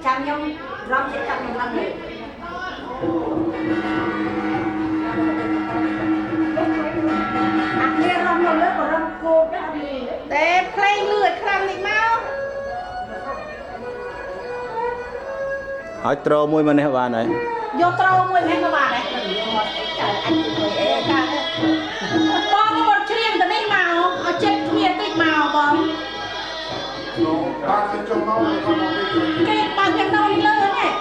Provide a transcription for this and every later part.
ចាំខ្ញុំរំចិត្តចាំខ្ញុំឡើងលើអានេះរំនៅលើក៏រំគោកដែរតែផ្លេងលឿនខ្លាំងនេះមកហើយត្រូមួយមកនេះបានហើយយកត្រូមួយនេះក៏បានដែរអញជួយអេកាបងមកច្រៀងទៅនេះមកឲ្យចិត្តគ្នាតិចមកបងបាទទៅចូលមកគេបើកនៅលើនេះ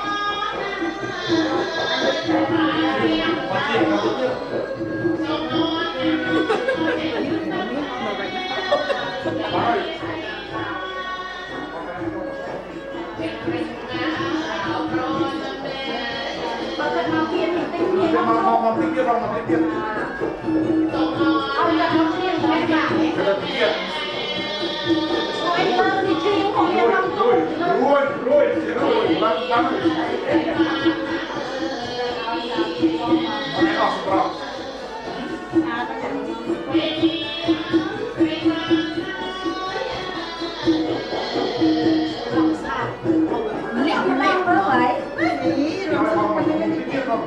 មកទីទៀតមកទីទៀតเอาจากน้ำเชี่ยงไปบ้างเนี่ยไอ้เลิกที่ชิงของยังน้ำตุ้มรวยบ้างอันนี้ออกสปอร์เนี่ยมันไม่เมื่อไหร่นี่เราสองคนนี้ไม่ได้เกี่ยวกับ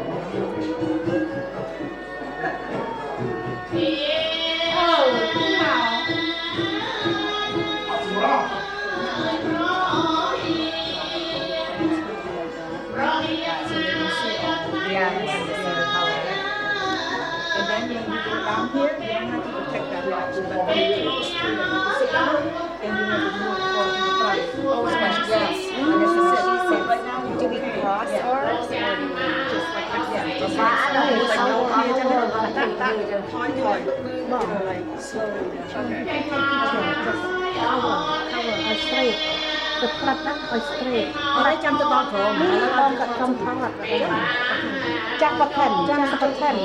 down here, you don't have to protect that latch, but then you sit down and you have to move forward in front. Always much grass. And this is it. So right now, do we cross ours or just like that? Yeah. Just like no here, just that. Like slowly. Okay. Cover, straight. The front is straight. អត់ឲ្យចាំទៅដល់ត្រង់ដល់កាត់ចំថតចាក់បឋមចាំបឋម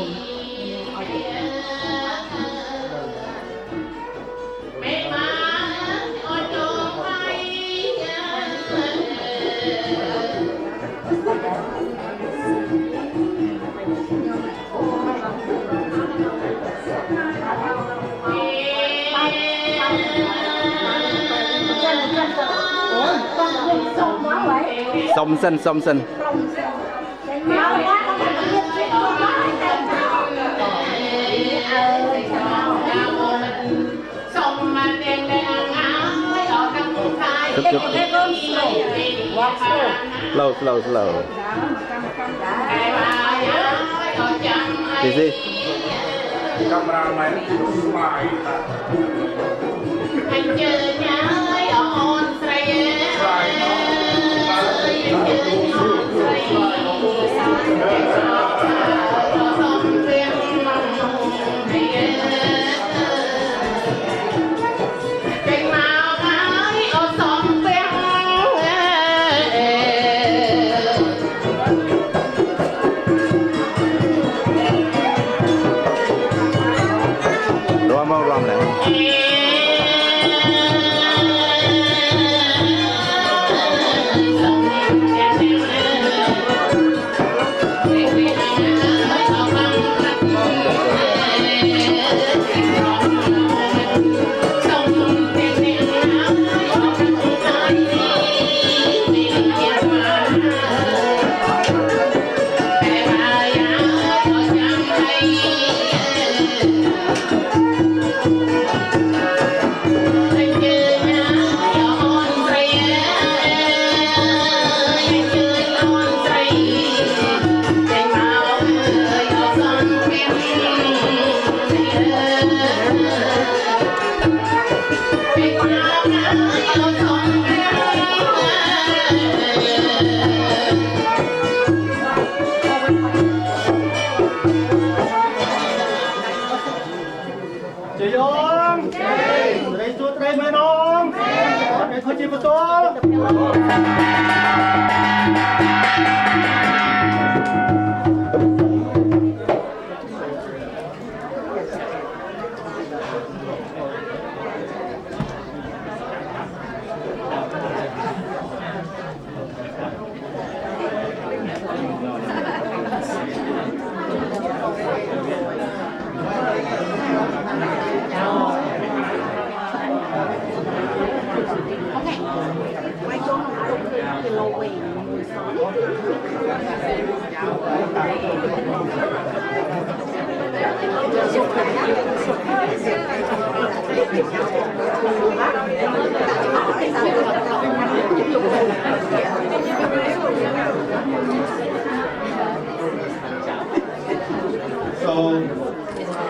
សុំសិនសុំសិនជប់slow ទីកាមេរ៉ាម៉ែនស្វាយអញជើញហើយអូនស្រីស្រីរំដែរ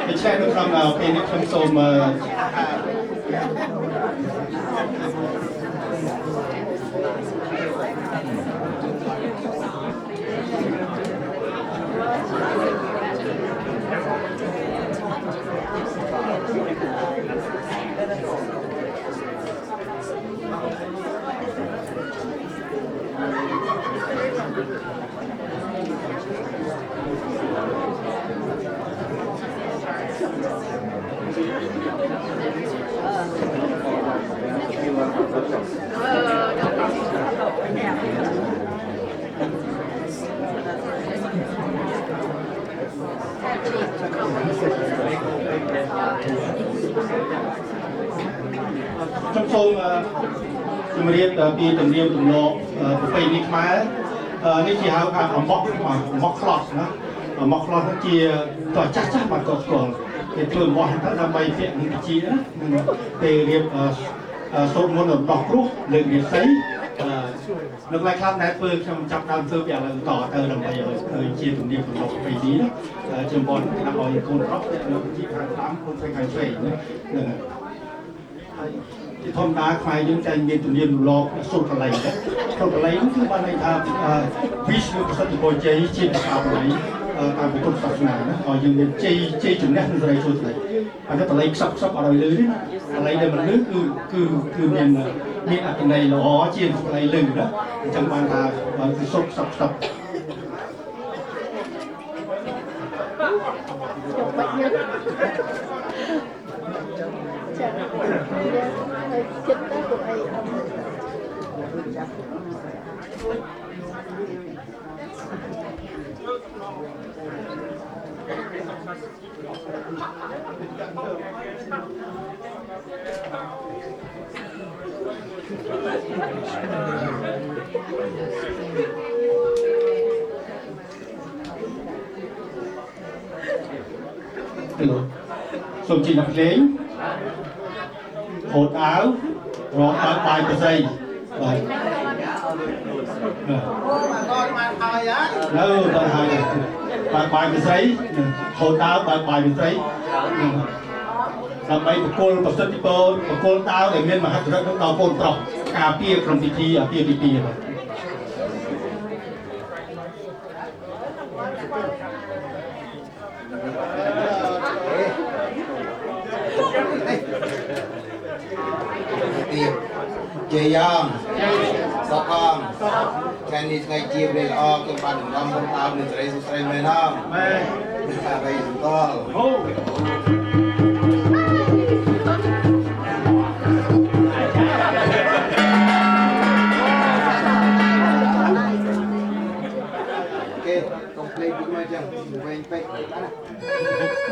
ដូច្នេះនៅក្នុងពេលនេះខ្ញុំសូមជំរាបពីទំនៀមទម្លាប់ប្រពៃណីខ្មែរនេះជាហៅថាអំបោះខ្លោះណាអំបោះខ្លោះហ្នឹងជាតចាស់បានក៏ស្គាល់គេធ្វើអំបោះហ្នឹងដើម្បីពាក់នឹងវិជាណាពេលរៀបសូត្រមន្តរបស់គ្រោះលើករាសីនៅកន្លែងខ្លះដែលធ្វើខ្ញុំចាប់ដើមធ្វើពីឥឡូវតទៅដើម្បីឲ្យឃើញជាទំនៀមទម្លាប់ប្រពៃណីណាជាបនដាក់ឲ្យកូនប្រុសនៅវិជាខាងតាមកូនស្រីខាងឆ្វេងហ្នឹងធម្មតាខ្មែរយើងតែមានទំនៀមទម្លាប់សូត្រកលែងសូត្រកលែងគឺបានន័យថាវិស្វប្រសិទ្ធពរជ័យជាប្រការបរិយតាមពុទ្ធសាសនាណាឲ្យយើងមានជ័យជំនះនឹងសេរីសុខស្ដីអានេះកលែងខ្សឹបអត់ឲ្យលឺទេណាកលែងដែលមិនលឺគឺមានអត្ថន័យល្អជាងកលែងលឺណាអញ្ចឹងបានថាគឺសុខខ្សឹបខ្ញុំបាច់ញឹកចាហើយចិត្តទៅពួកអីសូមជិះដាក់ភ្លេងហូតអាវរងបើបាយប្រស័យបាទនៅទៅហើយបើបាយប្រស័យហូតអាវបើបាយប្រស័យដើម្បីបកគលប្រសិទ្ធិពរបកគលតាវដែលមានមហិទ្ធិឫទ្ធិដល់កូនប្រុសការពារក្រុមពិធីអាពាហ៍ពិពាហ៍ជាយ៉ាងសកងថ្ងៃនេះថ្ងៃជាវេលាល្អគឺបានដំណំបងតាវនឹងសេរីសុខស្រីមែនណាមែនថាបីសង្កលអូកុំភ្លេចពីមកចឹងវែងពេកណា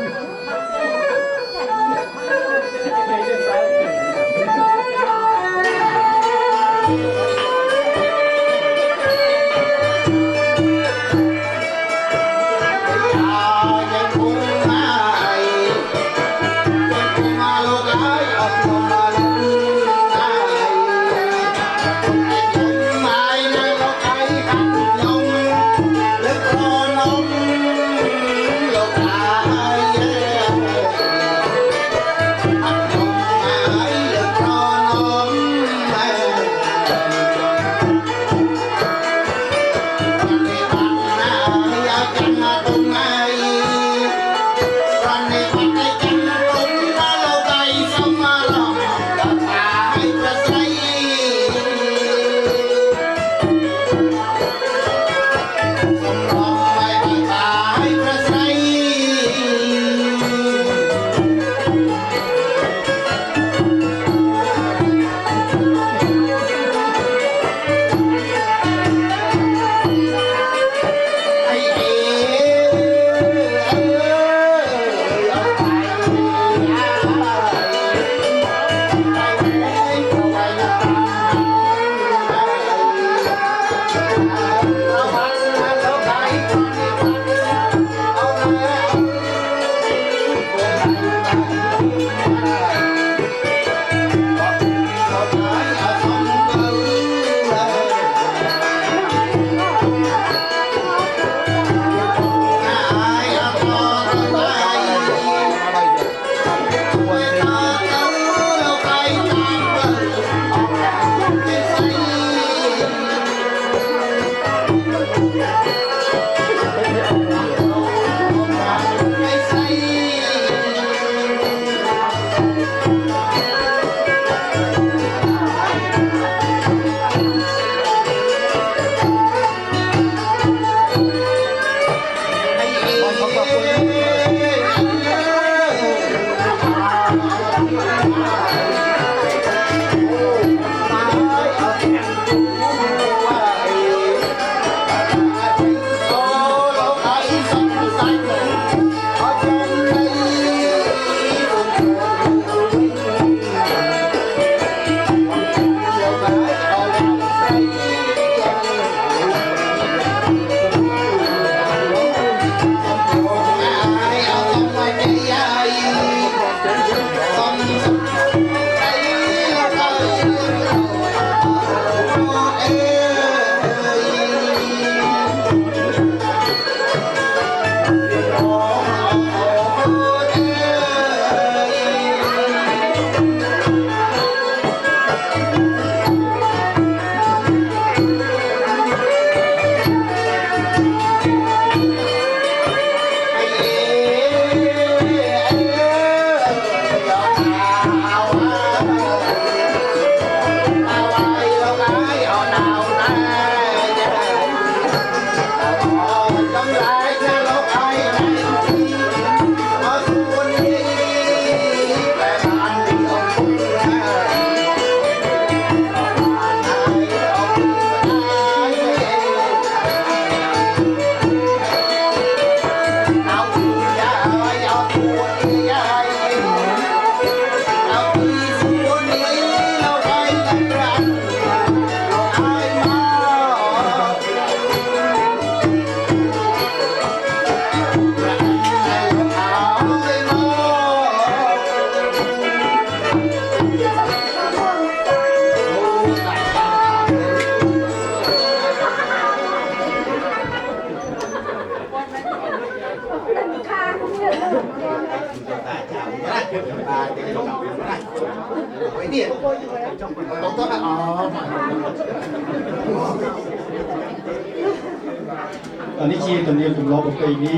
នេះជាទំនៀមទម្លាប់ប្រពៃណី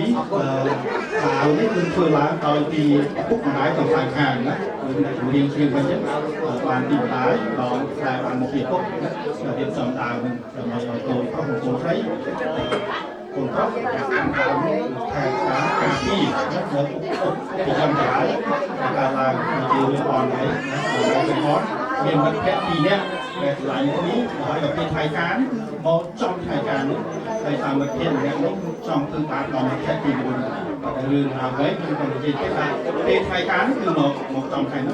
អាវនេះគឺធ្វើឡើងដោយពីពុកម្ដាយទាំងฝ่ายខាងណាជំនាញគ្រឿងវិញបានទីម្ដាយដល់តែបានមកពីពុករៀបចំដើមនឹងដើម្បីឲ្យកូនប្រុសនិងកូនស្រីកូនប្រុសដើមខែខាងការពីពីចំការការឡើងជារឿងអនឡាញហើយមានមិត្តភក្តិពីរនាក់ដែលឆ្លងនេះហើយដល់ពេលថ្ងៃការមកចំថ្ងៃការនេះហើយតាមមិត្តភក្តិម្នាក់នោះចង់ធ្វើបានដល់មិត្តភក្តិទី4រឿងអ្វីគឺគាត់និយាយថាពេលថ្ងៃការនេះគឺមកចំថ្ងៃនោះ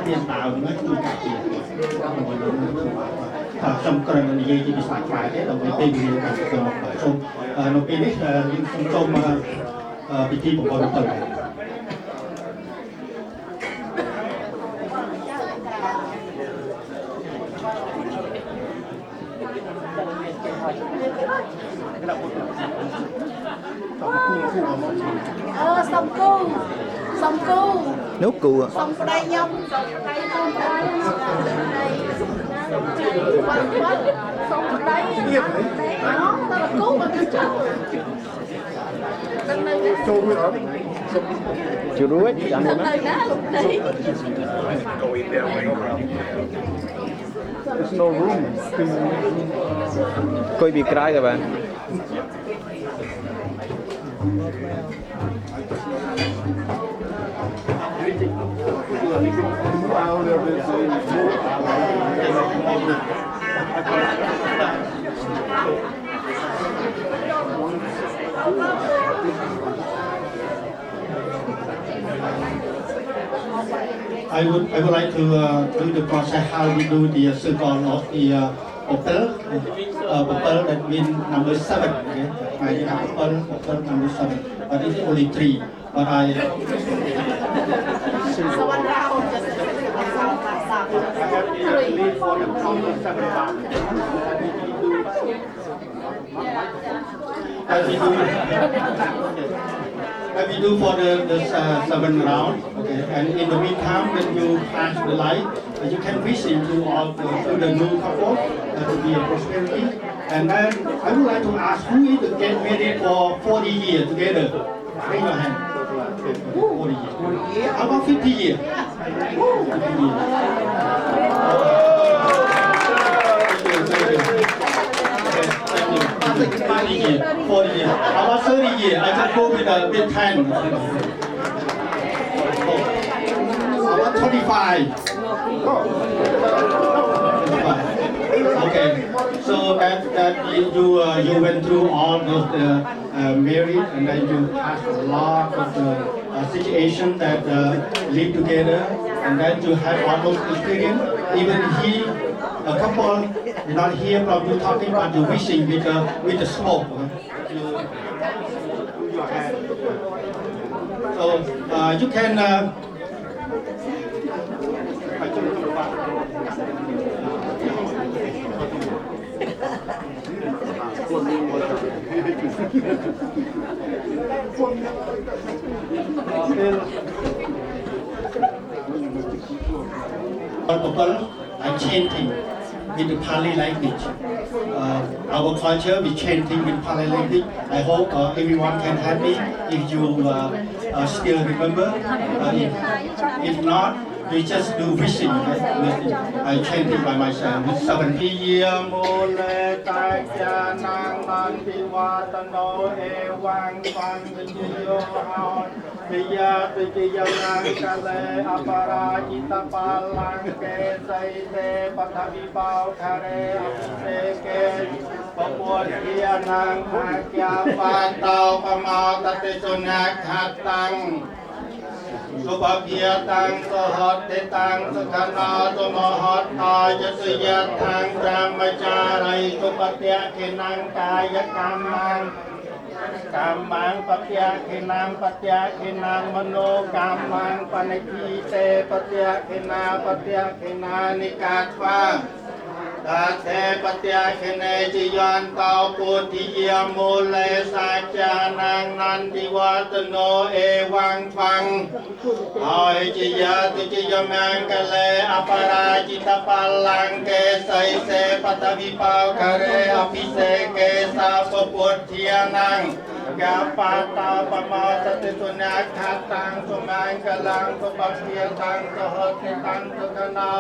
មានតាវនេះគឺការពីថាខ្ញុំគ្រាន់តែនិយាយជាភាសាខ្មែរទេដើម្បីពេលវេលាការចូលនៅពេលនេះខ្ញុំសូមពិធីបំពេញទៅសំគូនោះគូ សំប្តីខ្ញុំសំប្តីខ្ញុំសំប្តីអូតើគូមកចូលចូលមួយអត់ ជួយរួចចាំមើល ទៅណាលោកនេះ Go in there There's no room គួយពីក្រៅក៏បាន I would like to do the process how we do the circle of the opal that means number 7. Okay, I have opal number 7, but it's only 3. But I សវណ្ណរាអូនจะAs we do for the 7 round, okay, and in the meantime, when you pass the light, you can wish into all to the new couple to be a prosperity. And then I would like to ask who is to get married for 40 years together? Raise your hand. 40 years. How about 50 years? 50 years. Okay, thank you. 40 years. 40 years. How about 30 years? I can go with 10. How about 25? Okay, so that you went through all those married and then you passed a lot of the situation that live together and then you have all those experience. Even a couple not here from you talking about you wishing with the smoke. You do your hand. So you can. People are chanting with the Pali language. Our culture, we chanting with Pali language. I hope everyone can help me if you still remember. If not, we just do wishing. I chanting by myself. 70 years mole taja nang nanti watano ewang pang vijayo haon viya nang kale aparajita palang ke saite patavi pau kare apse ke papuat dia nang hakya patau pamau tate sunak hatang Subhagyatang sahatitang sakhanātu mahatājasayatang brahmacharai supatyakinang kaya kamang patyakinang mano kamang panakite patyakina nikatva ตาเทปเตียคเนจิยันเตาปุติยมูเลสัจจานังนันติวัตโนเอวังฟังหอยจิยาตุจิยมังกะเลอปาราจิตปัลลังเกไสเสปตวิปาวกะเรอภิเสเกสาปปุถเทียนังกาปาตาปมาสติสุนัขขัดตังสุมังกลังสุปเพียตังสหติตังสุกนา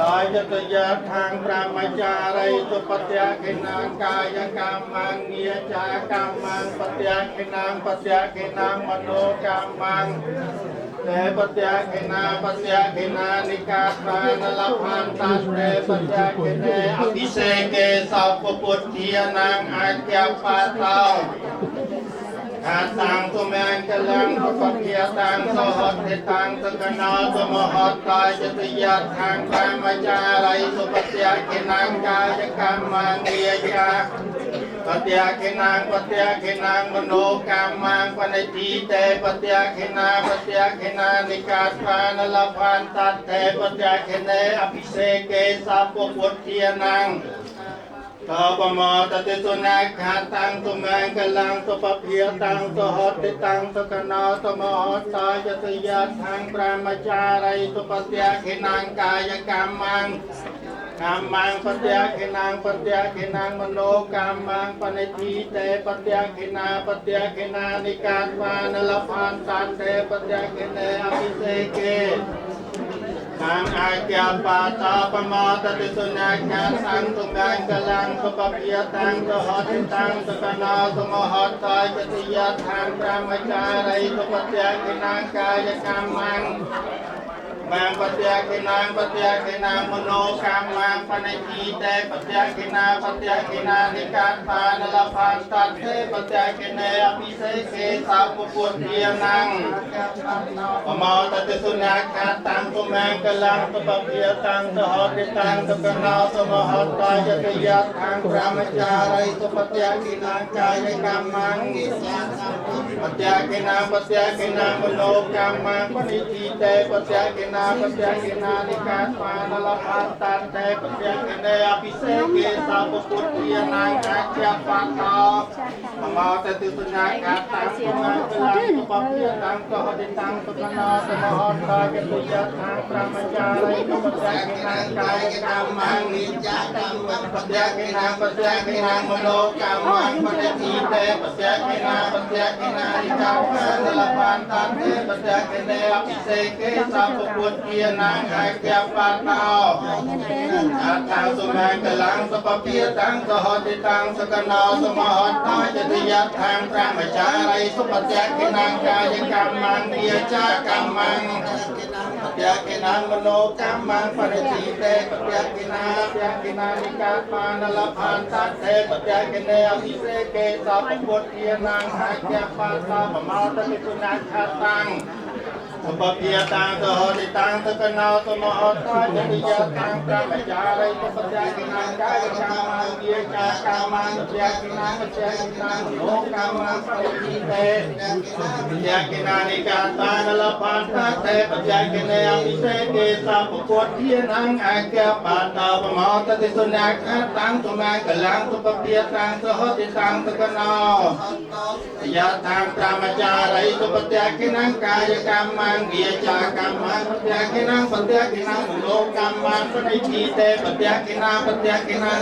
ตายตยะทางพระมจาริสุปเตียขินังกายกรรมังเงียจากรรมังปเตียขินังปเตียขินังมโนกรรมังเตปเตียขินานิกาปานลพันตัสเตปเตียขิเนอภิเษเกสัพพุทธีนังอาจยปาตาอาตังตุเมงกลังทุปเพียตังสหติตังสกนาสมหัตตายจติยะทางพระมจาริสุปเตียขินังกายกรรมังเงียจาปเตียขินังมโนกรรมังปณิทีเตปเตียขินานิกาปานลพันตัตเตปเตียขิเนอภิเษเกสัพพุทธีนังตาปมาตติสุนัขขัดตังตุเมงกลังสุปเพียตังสหติตังสกนาสมหัตตายตยะทางพระมจาริสุปเตียขินังกายกรรมังปเตียขินังมโนกรรมังปณิทีเตปเตียขินานิกาปานลพันตันเตปเตียขิเนอภิเษเกตังอาจาปาตาปมาตติสุนัขขัดตังตุเมงกลังสุปเพียตังสหติตังสกนาสมหัตตายจติยะทางพระมจาริสุปเตียขินังกายกรรมังปเตียขินังมโนกรรมังปณิทีเตปเตียขินานิกาปานลพันตัตเตปเตียขิเนอภิเษเกสัพพุทธีนังปมาตติสุนัขขัดตังตุเมงกลังสุปเพียตังสหติตังสกนาสมหัตตายตยะทางพระมจาริสุปเตียขินังกายกรรมังปเตียขินังมโนกรรมังปณิทีเตปเตียขินานิกาปานลพันตันเตปเตียขิเนอภิเษเกสัพพุทธีนังอาจยปาตาปมาตติสุนัขขัดตังตุเมงกลังสุปเพียตังสหติตังสกนาสมหัตตายตยะทางพระมจาริสุปเตียขินังกายกรรมังนิจกรรมังปเตียขินังมโนกรรมังปณิทีเตปเตียขินานิกาปานลพันตันเตปเตียขิเนอภิเษเกสัพพุทธีนังอาจยปาตาอาตังสุเมงกลังสุปเพียตังสหติตังสกนาสมหัตตายจติยะทางพระมจาริสุปเตียขินังกายกรรมังเนียจากรรมังปเตียขินังมโนกรรมังปณิทีเตปเตียขินานิกาปานลพันตัตเตปเตียขิเนอภิเษเกสัพพุทธีนังอาจยปาตาปมาตติสุนัขขัดตังสุปเพียตังสหติตังสกนาสมหัตตายตยะทางพระมจาริสุปเตียขินังกายกรรมังเนียจากรรมังปเตียขินังมโนกรรมังปณิทีเตปเตียขินานิกาปานลพันตัตเตปเตียขิเนอภิเษเกสัพพุทธีนังอาจยปาตาปมาตติสุนัขขัดตังตุเมงกลังสุปเพียตังสหติตังสกนา ยะทางพระมจาริสุปเตียขินังกายกรรมังเกียจากรรมังปเตียขินังมโนกรรมังปณิทีเตปเตียขินา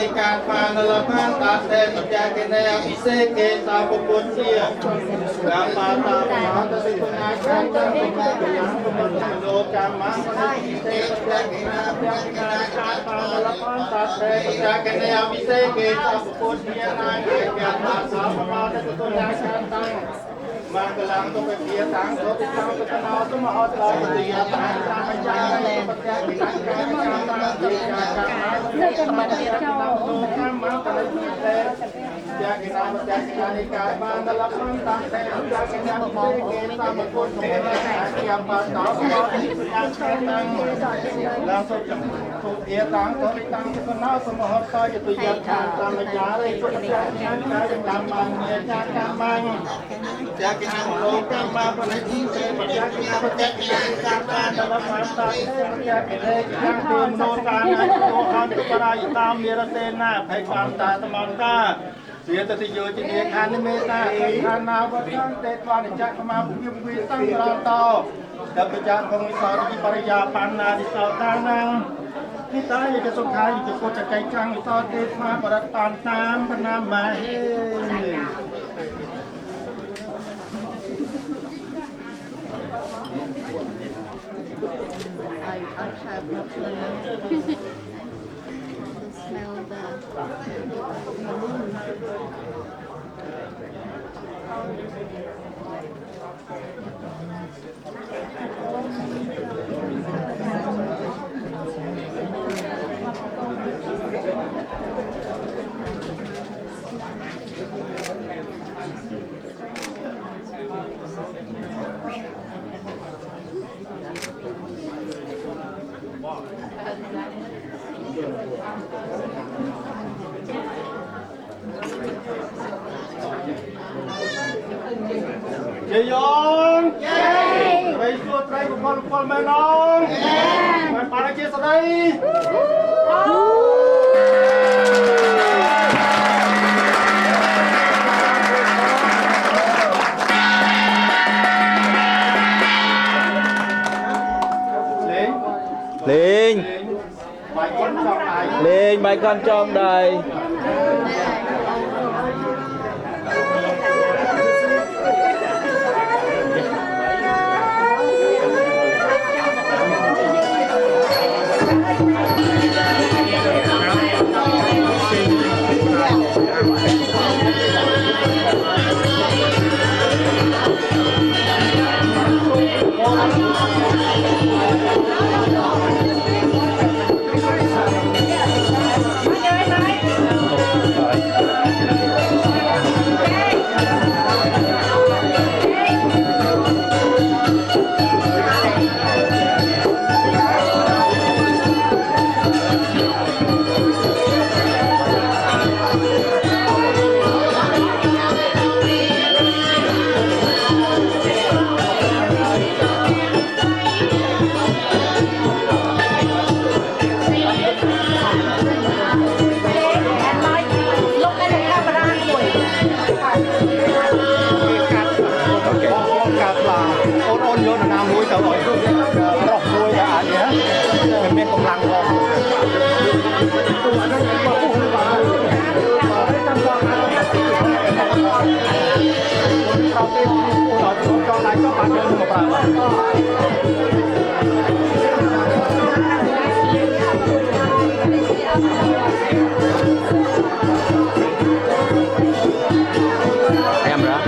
นิกาปานลพันตัตเตปเตียขิเนอภิเษเกสัพพุทธีกัมมาตาปมาตติสุนัขขัดตังตุเมงกลังสุปเพียตังโนกรรมังปณิทีเตปเตียขินานิกาปานลพันตัตเตปเตียขิเนอภิเษเกสัพพุทธีนังเอกตัสสะปมาตติสุนัขขัดตังมังกลังตุเพียตังโสติตังสกนาสมหัตตายตยะทางพระมจาริสุปเตียขินังกายกรรมังเกียจากรรมังปณิทีเตปเตียขินานิกาปานลพันตัตเตปเตียขินาภิเษเกสัพพุทธีนังอาจยปาตาปมาตติสุนัขขัดตังลังสุจัง ธุเอตังตริตังสนาสมหตยตุยัตถาตามยาเรตุยาญาณกามังเนียญาณมังจากกินโลกมาปนัยทีเสปัญญากินาปเจกินาการตาตะวันตาเทปยาเกเรยังเตมโนกานาโตคันตุปรายตามเมรเตนะภัยความตาตมันตาเสียตติโยจิเนคานิเมตาคานาวัชังเตตวานิจักมาปุยปุยตั้งรานโตดับประจานของมิสาริปริยาปานาดิสาวตานังนิตายจะสุขายจะโคจะใจจังมิสาเตมาปรัตตานตามพนามาเฮ I have not smell Chị Dọn Vậy suốt đây của con mẹ nông Mẹ bà đã chia sẻ đây Lên Lên bài con trong đây Em đó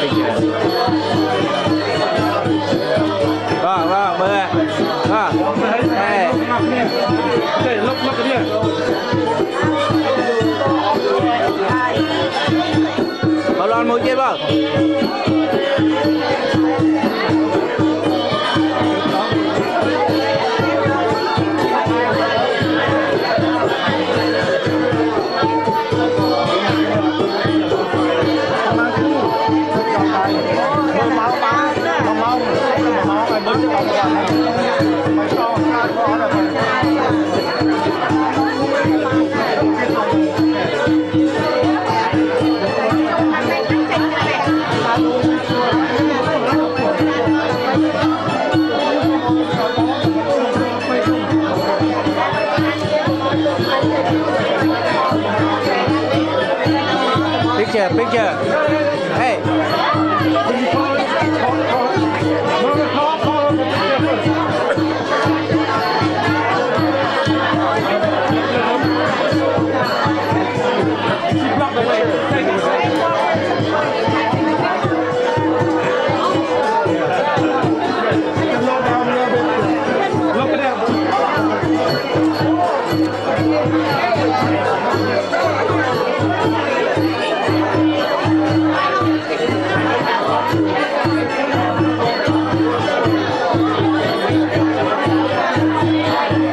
Picture Vâng, bơ Đây Đây, lốc cái đi Bao lon mũi chết không? Picture Hey the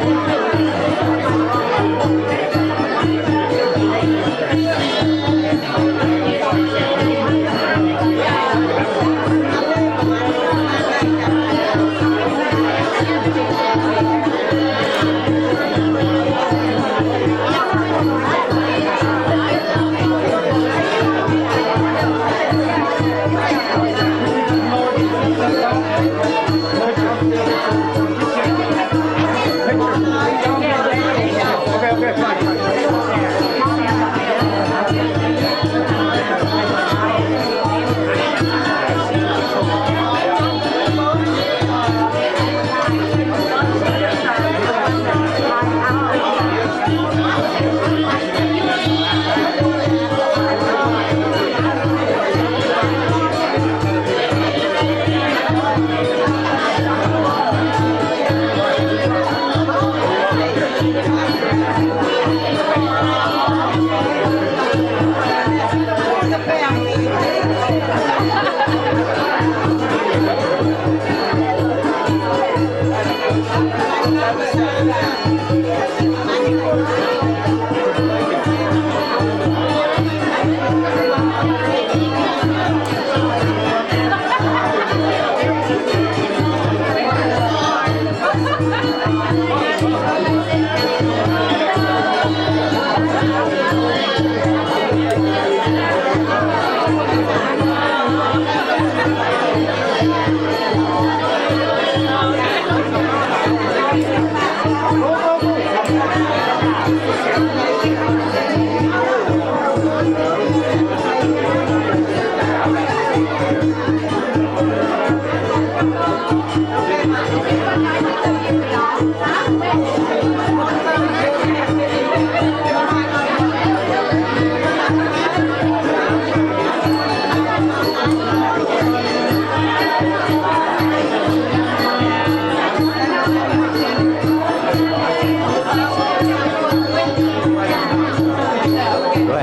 Thọ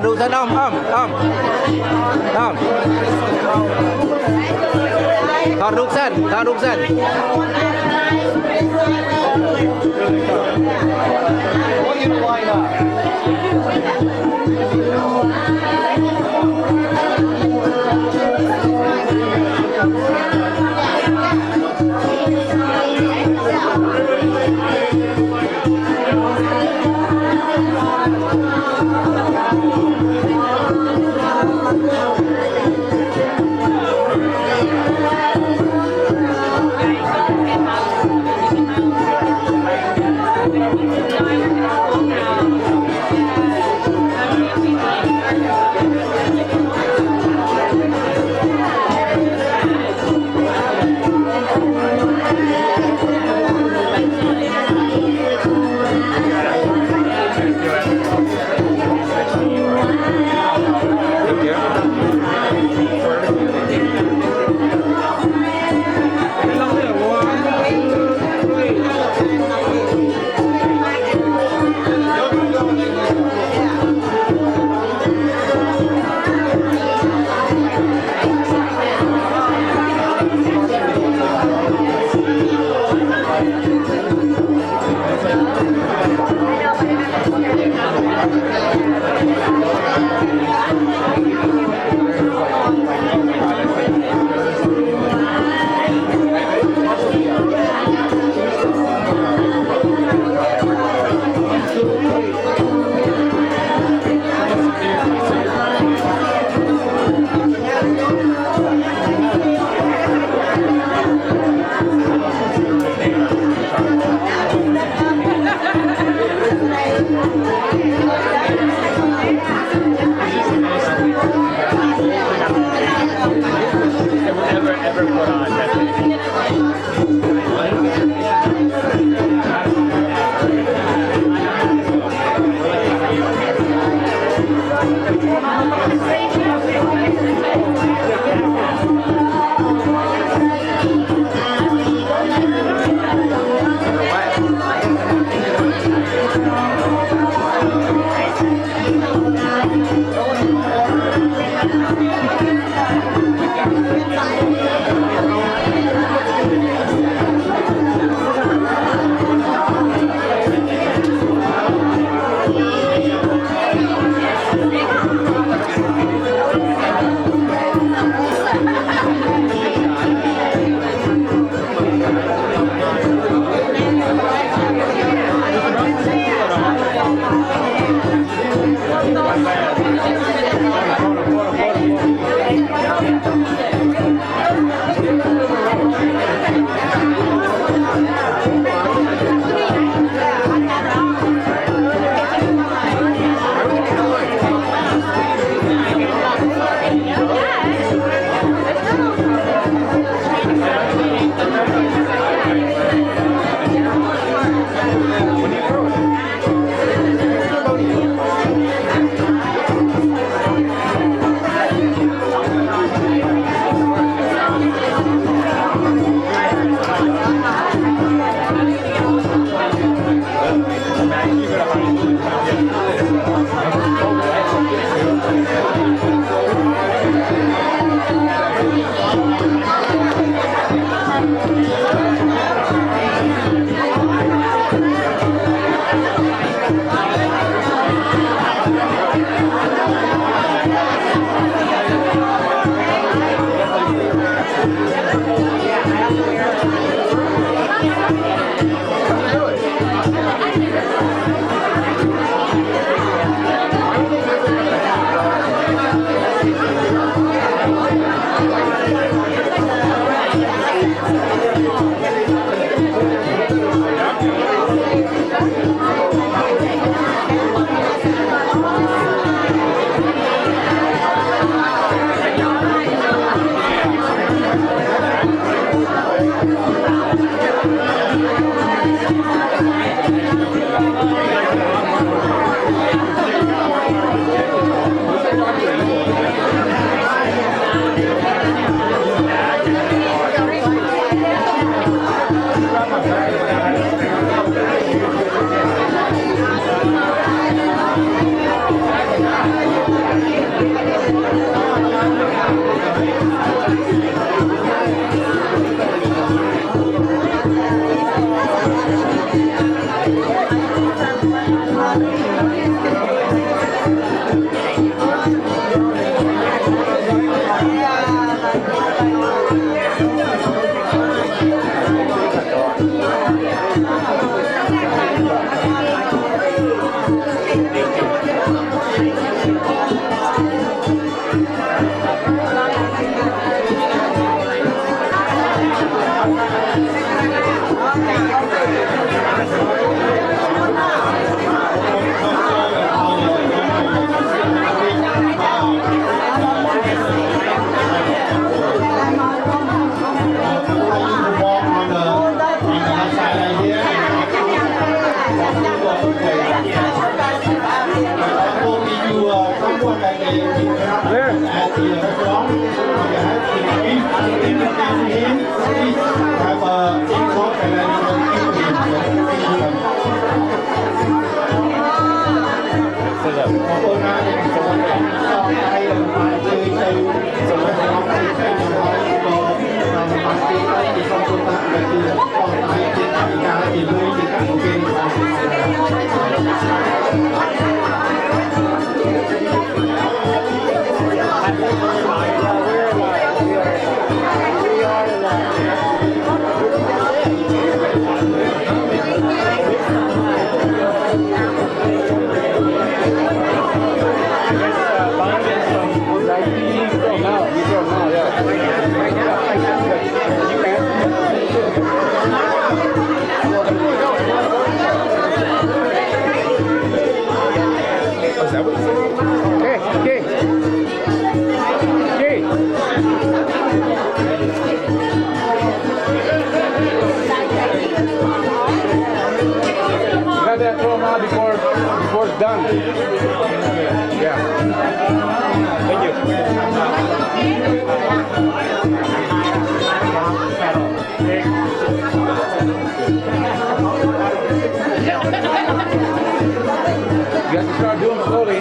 đủ dân ông Thọ đủ dân Bye. Before it's done. Yeah. Thank you. You have to start doing slowly.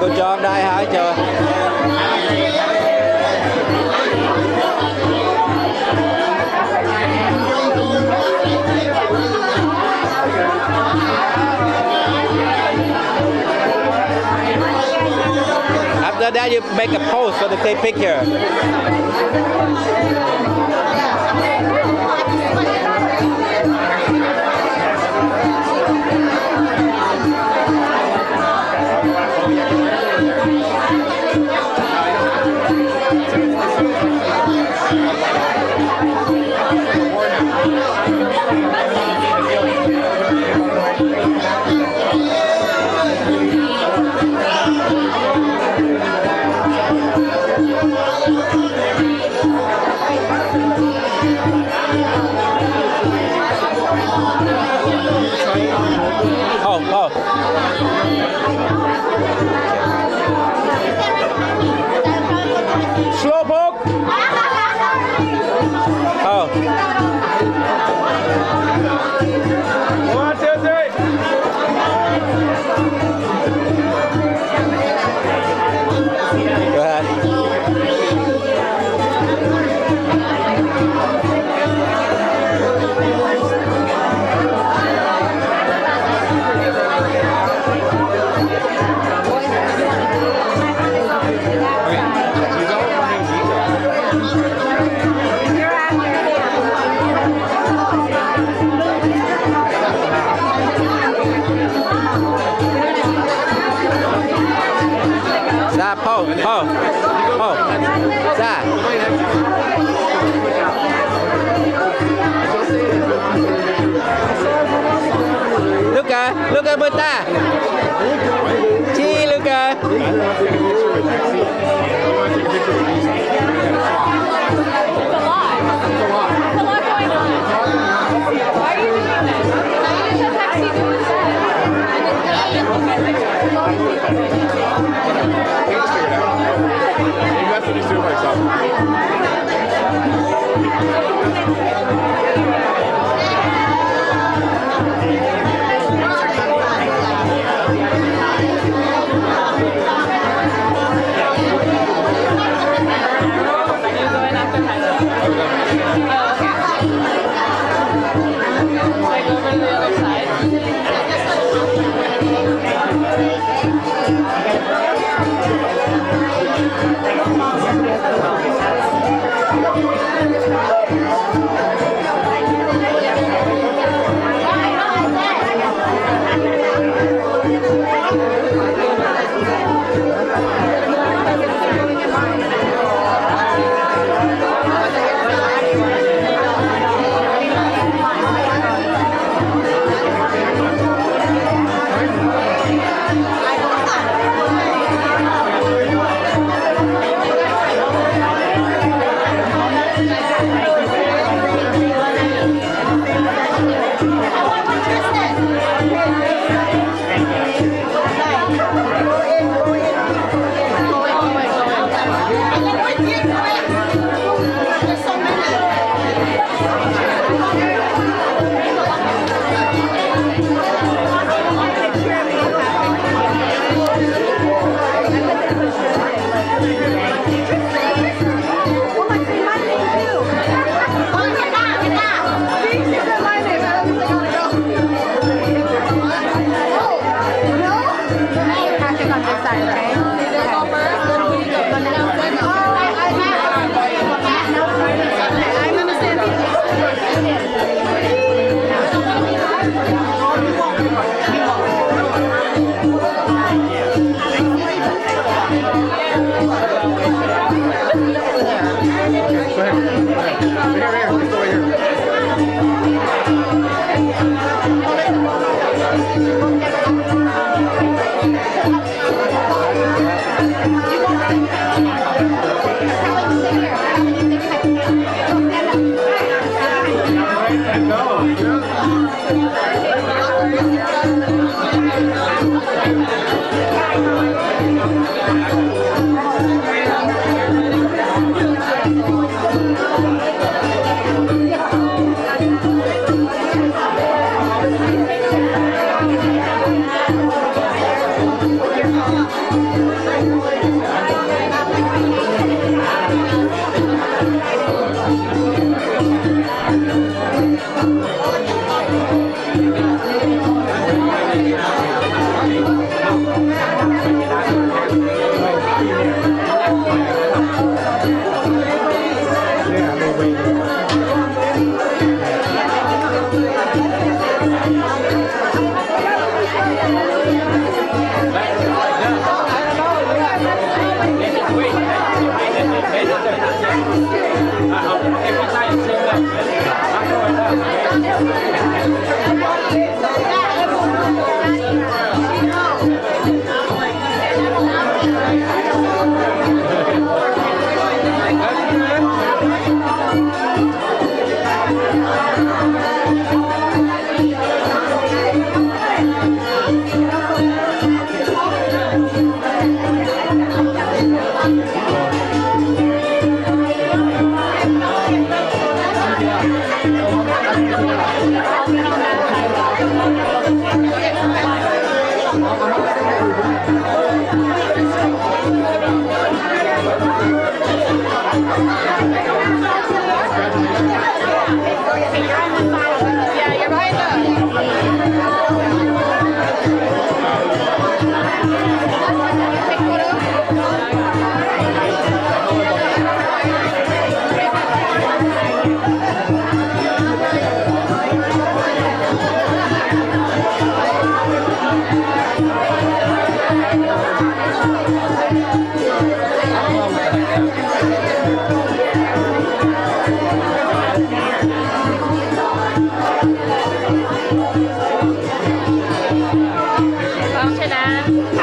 cô cho đây hả chờ. After that you make a pose for the take picture. Slowpoke. Oh. 1, 2, 3. Go ahead. Ra, Paul. Paul. Paul. Ra. Luca. Luca Berta. Chi Luca. That's what he's doing myself. Every time you say that, I'm going down.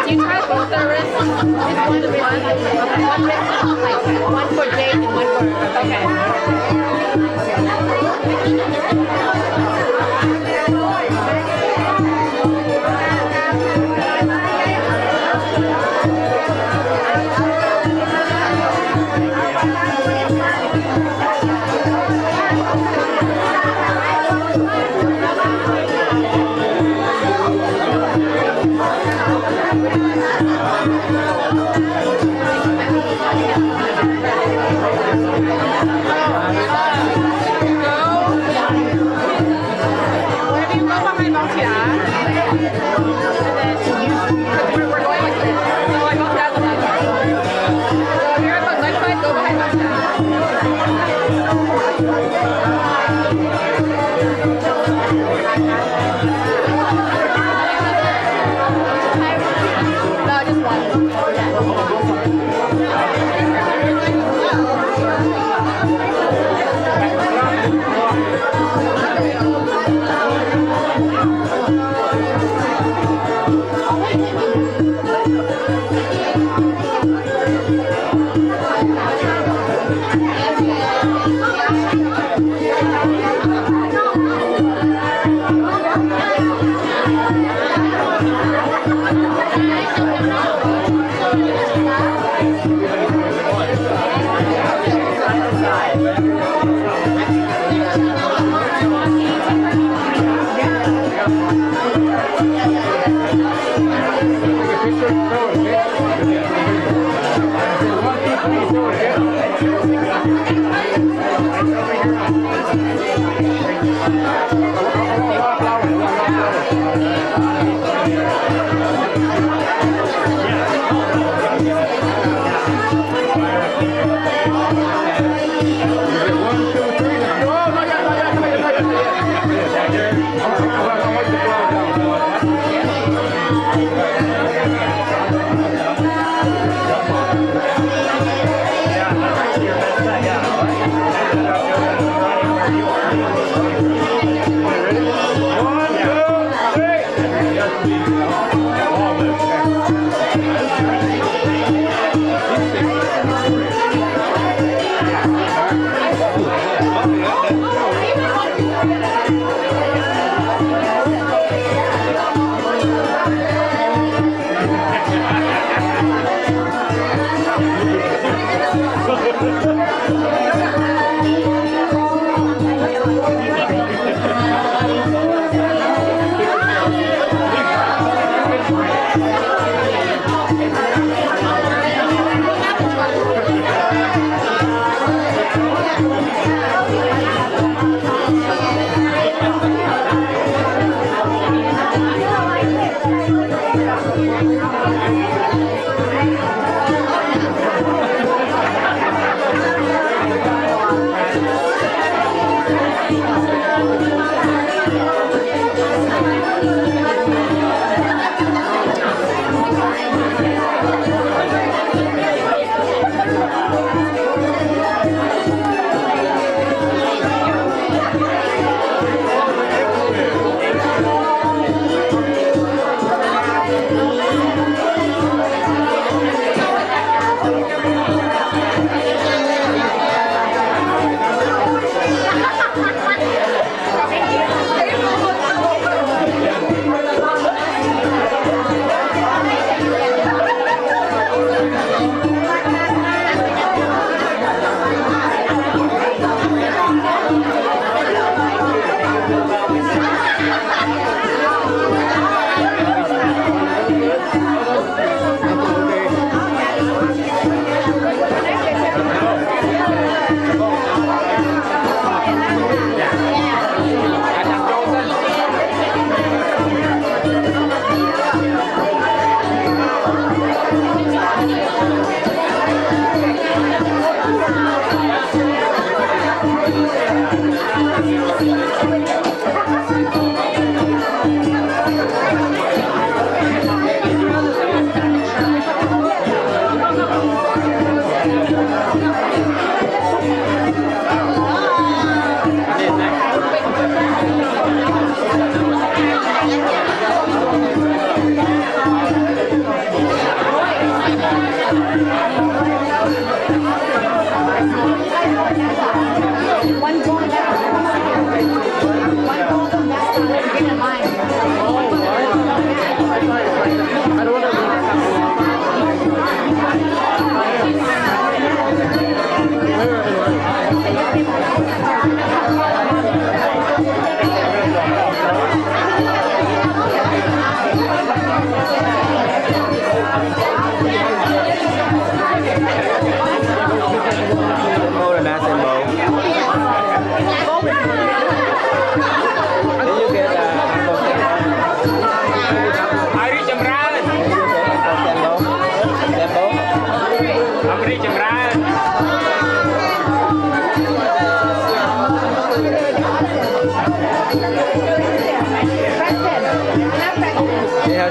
You try both the wrists. It's one to one. Okay, one wrist, like one for Jake and one for. Okay.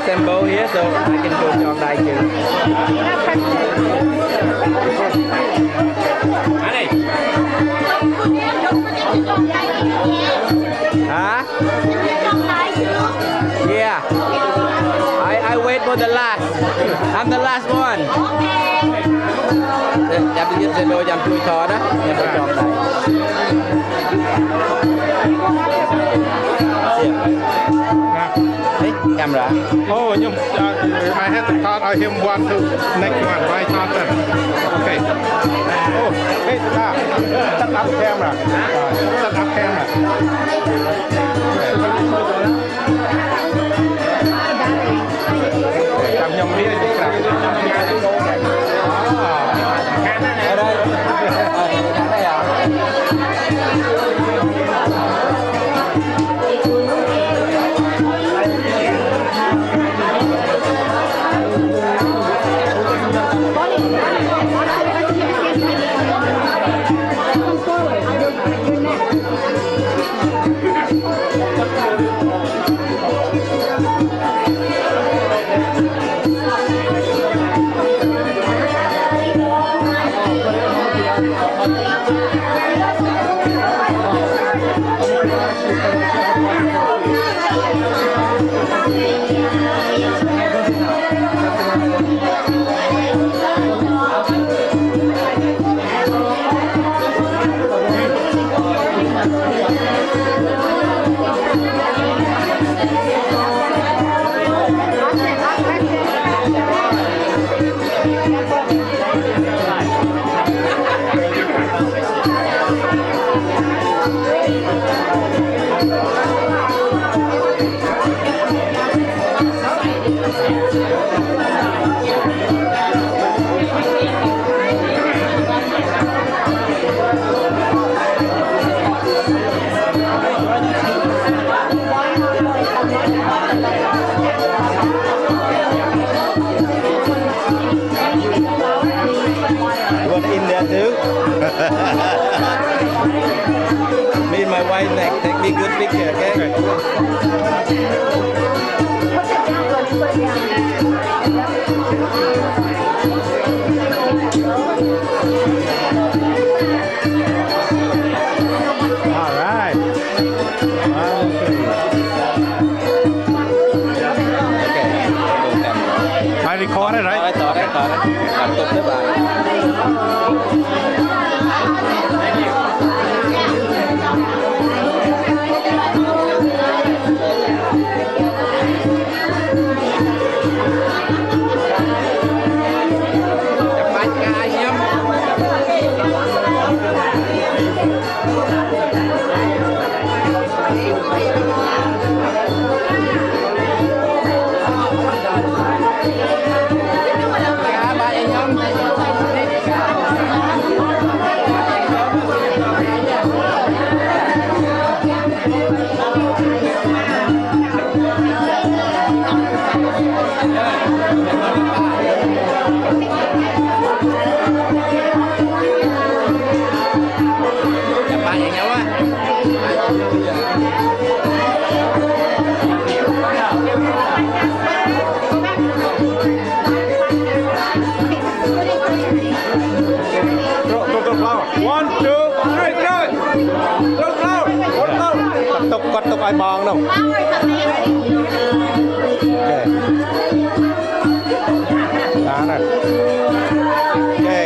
Sample here, so I can go trong đây chứ. Hả? Yeah. I wait for the last. I'm the last one. Chăm đi giúp đôi chăm chui thò đó. Em vào trong đây. Camera. Oh, I had to call him one to next one, right after. Okay. Oh, hey, set up camera. Set up camera. Cầm nhầm đi thì cầm. Ở đây. Đây à? Me and my wife take me good picture, okay? All right. I recorded, right? Tỏ đấy. Làm tục đấy bạn. Chăm ba nhau á. គាត់ទុកឲ្យបងនោះ Bao rồi thật nè. ចាណាអូខេ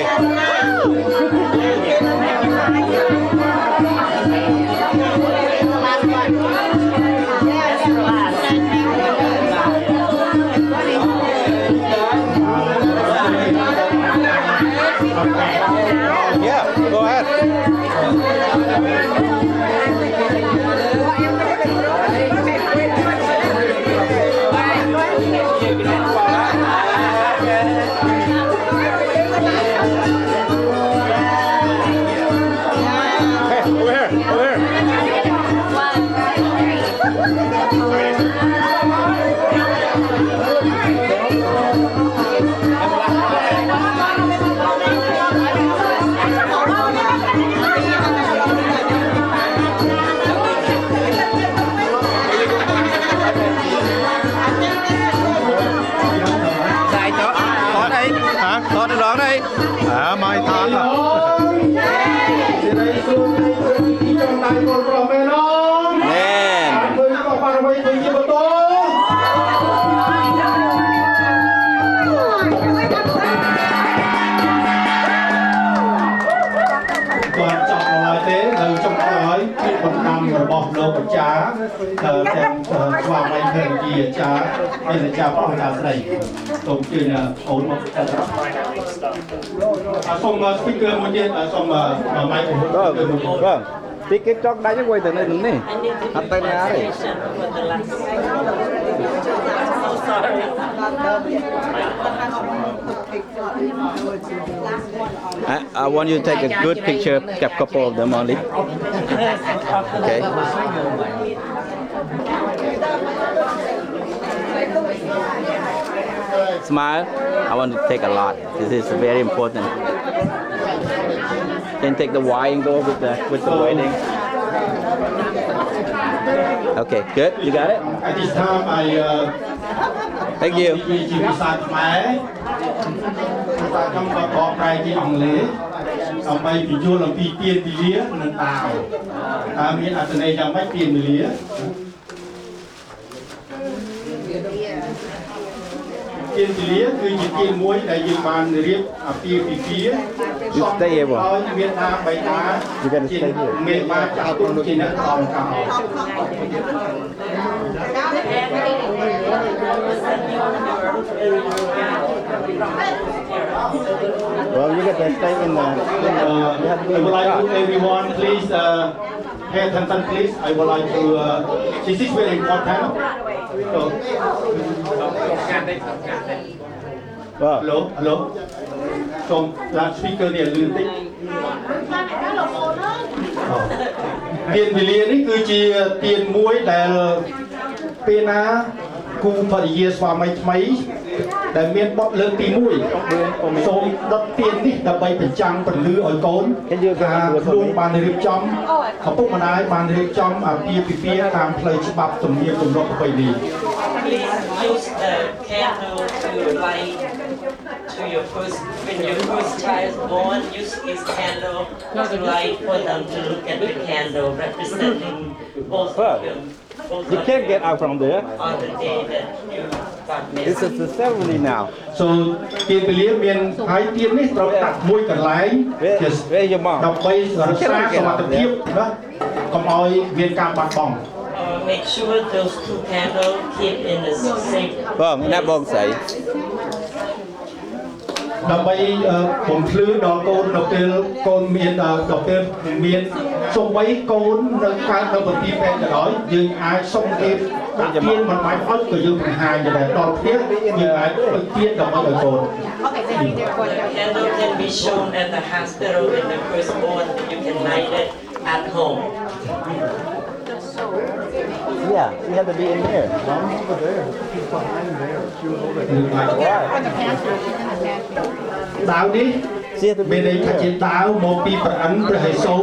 Yeah, go ahead. Hey, over here, over here. Đây có đây. Hả? Có được đó đây. Mai tháng à? ជារីសួរទីចំដៃកូនប្រុសមែនអង Nè. ធ្វើក៏បានអ្វីធ្វើជាបន្តគាត់ចប់ឡើយទេនៅចុងក្រោយគឺបណ្ដាំរបស់លោកអាចារ្យទាំងស្វាមីភរិយាអាចារ្យមានអាចារ្យប្រុសអាចារ្យស្រីសូមជឿអូនមកតែសូម speaker មួយទៀតសូមម៉ៃគ្រូ Vâng. Tí cái chót đáy quay từ nơi đứng này. Hắt tay nhà đấy. I want you to take a good picture, cap couple of them only. Okay. Smile. I want to take a lot. This is very important. Then take the wine and go with the wedding. Okay, good. You got it? At this time I Thank you. ជាភាសាខ្មែរភាសាកម្ពុជាបកប្រែជាអង់គ្លេសដើម្បីពន្យល់អំពីទានពលានិងតាវតើមានអត្ថន័យយ៉ាងម៉េចទានពលាទានពលាគឺជាទានមួយដែលយើងបានរៀបអាពាហ៍ពិពាហ៍ You stay here, bro. ឲ្យមានតាបៃតា You gotta stay here. មានបានចាស់ទុំជាអ្នកតកោ Well, you got to stay in the. I would like to everyone please pay attention please. I would like to this is very important. So, Vâng. hello, hello. សូម last speaker នេះលឿនតិច ទានវេលានេះគឺជាទានមួយដែលពេលណាគូភរិយាស្វាមីថ្មីដែលមានបទលើកទី1សូមដុតទាននេះដើម្បីបញ្ចាំងពន្លឺឲ្យកូនថាខ្លួនបានរៀបចំឪពុកម្ដាយបានរៀបចំអាពាហ៍ពិពាហ៍តាមផ្លូវច្បាប់ទំនៀមទម្លាប់ប្រពៃណី Please use the candle to light to your first, when your first child is born, use this candle to light for them to look at the candle representing both of them. Both You of can't you get out from there. on the day that you got This married. is the ceremony now. So ទានវេលាមានហើយទាននេះត្រូវដាក់មួយកន្លែង Where your mom? ដើម្បីរក្សាសុវត្ថិភាពណាកុំឲ្យមានការបាត់បង់ Make sure those two candles keep in the same. Vâng, nắp bông sấy. ដើម្បីបំភ្លឺដល់កូននៅពេលកូនមានដល់ពេលមានសូម្បីកូននៅកើតនៅប្រទីពេទ្យក៏ដោយយើងអាចសុំគេដាក់ទានមិនបាច់អត់ក៏យើងបង្ហាញដែរដល់ផ្ទះយើងអាចទៅទានដើម្បីឲ្យកូន Candle can be shown at the hospital when the firstborn. You can light it at home. Yeah, you have to be in there. ដាវនេះ She has to មាន be ន័យ in ថាជា there. ដាវមកពីព្រះអិនព្រះហេសូ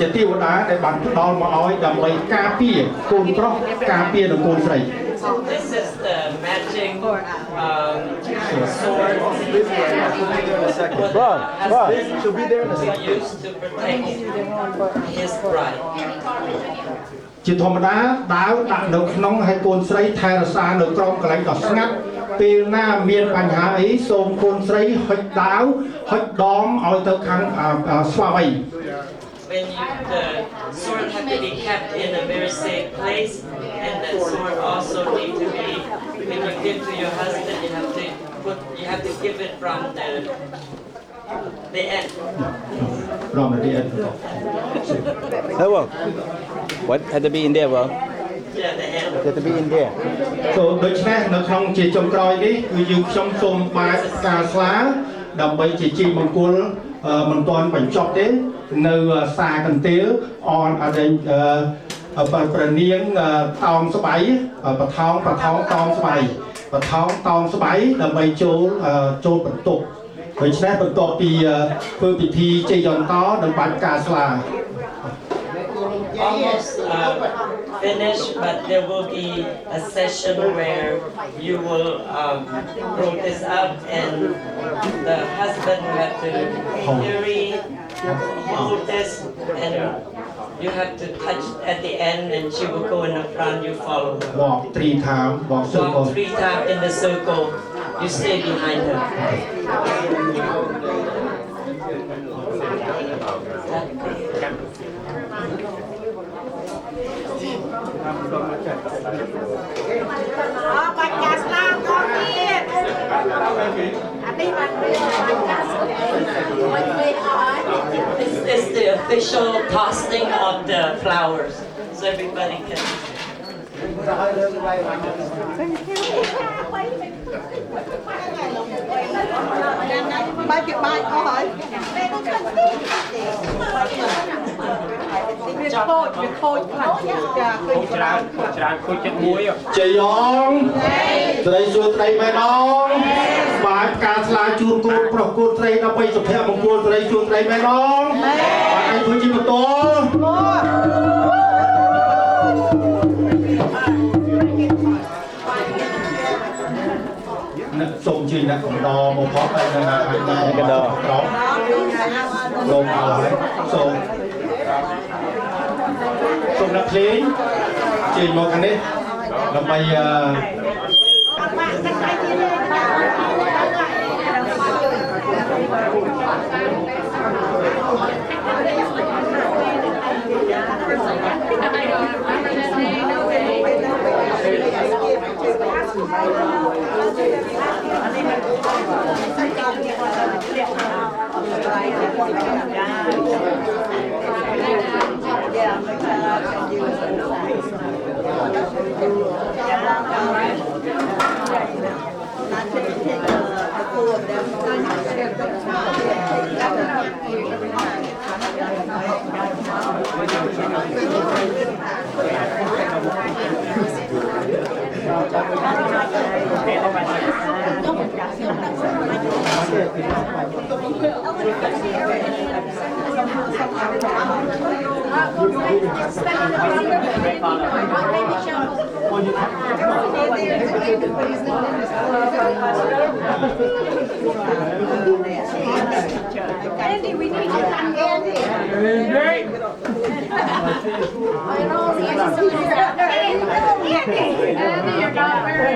ជាទេវតាដែលបានផ្ដល់មកឲ្យដើម្បីការពារកូនប្រុសការពារនិងកូនស្រី So This is the matching sword. Wow, wow. Husband used to protect his bride. ជាធម្មតាដាវដាក់នៅក្នុងហើយកូនស្រីថែរក្សានៅក្រោមកន្លែងដ៏ស្ងាត់ពេលណាមានបញ្ហាអីសូមកូនស្រីហុចដាវហុចដងឲ្យទៅខាងស្វាមី When the sword have to be kept in a very safe place, and that sword also need to be, when you give to your husband, you have to give it from the end. From the end. Oh, well. What had to be in there, well? Yeah, the end. Had to be in there. So ដូច្នេះនៅក្នុងជាចុងក្រោយនេះគឺយើងខ្ញុំសូមបែបការស្លាដើម្បីជាជីវមង្គលមិនទាន់បញ្ចប់ទេនៅសារកន្ទេលអនអរិញប្រនាងតោងស្បៃបថោងតោងស្បៃបថោងតោងស្បៃដើម្បីចូលបន្ទប់ដូច្នេះបន្ទាប់ពីធ្វើពិធីជ័យន្តនឹងបាច់ការស្លា Almost finished, but there will be a session where you will roll this up, and the husband will have to hold this, and you have to touch at the end, and she will go in the front. You follow her. Walk 3 times. Walk circle. Walk 3 times in the circle. You stay behind her. This is the official tossing of the flowers, so everybody can. Chị ông Đây xuôi đây mẹ nông Bà cả là chuông cột Prọc cột đây nó bây sụp hẹp một cột Đây xuôi đây mẹ nông Bà anh thôi chị một tô Xông chị nè đo một phó đây là cái đo Xông ảo đấy Xông Xông nắp lý Chị một cái đấy là bây Andy, we need you back, Andy. Andy, you're not very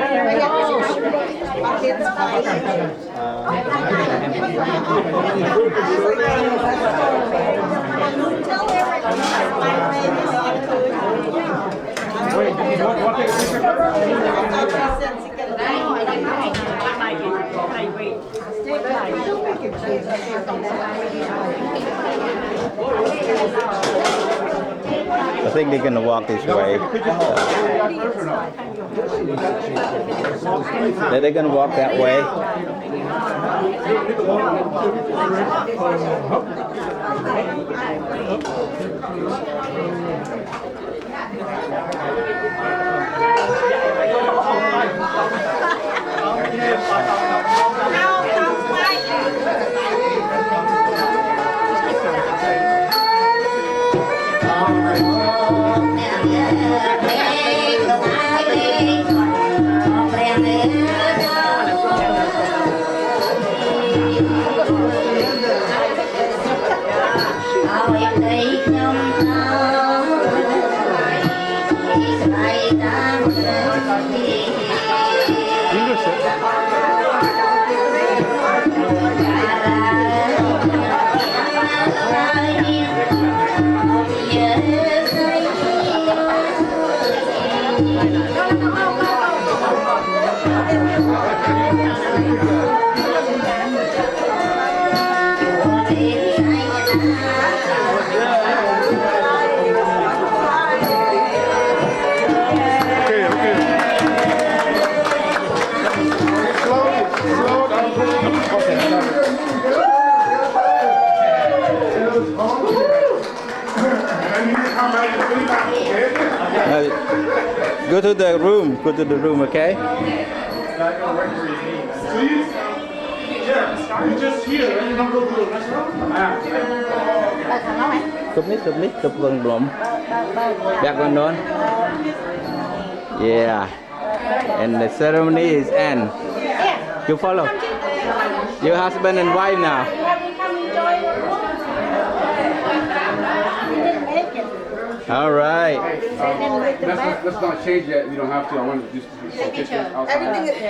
I think they're gonna walk this way. They're gonna walk that way. Hãy subscribe cho kênh Ghiền Mì Gõ để không bỏ lỡ Okay, okay. Slow down. Okay. Go to the room. Go to the room, okay? Please? Yeah, you just here, and you don't go to the restaurant. Chụp vân blom. Back one down. Yeah. And the ceremony is end. You follow. Your husband and wife now. All right. Let's not change yet. We don't have to. I want to just take pictures outside. Everything is,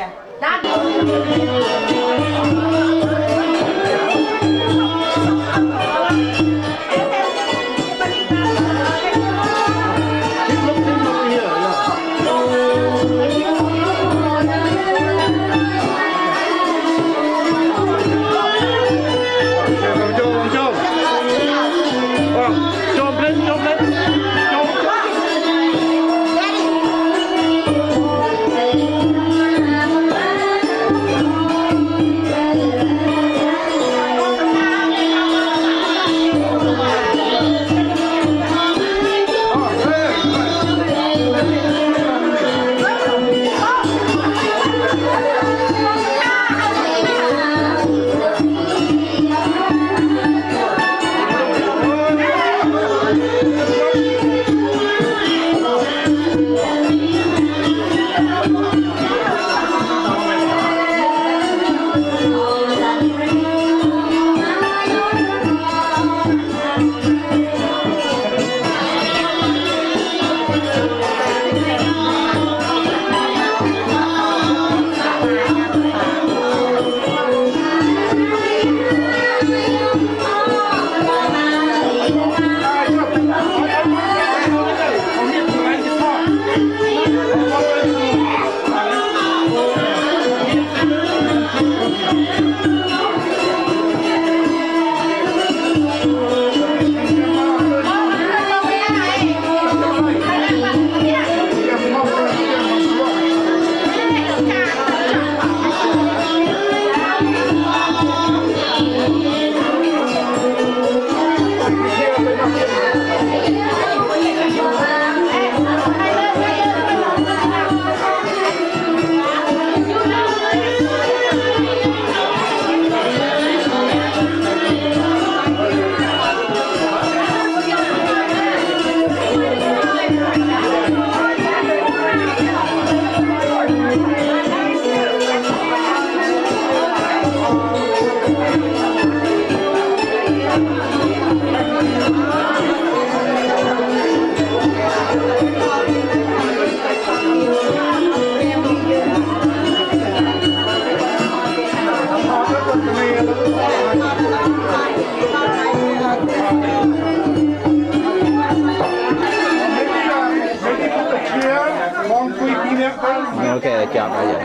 Okay, chọn bây giờ.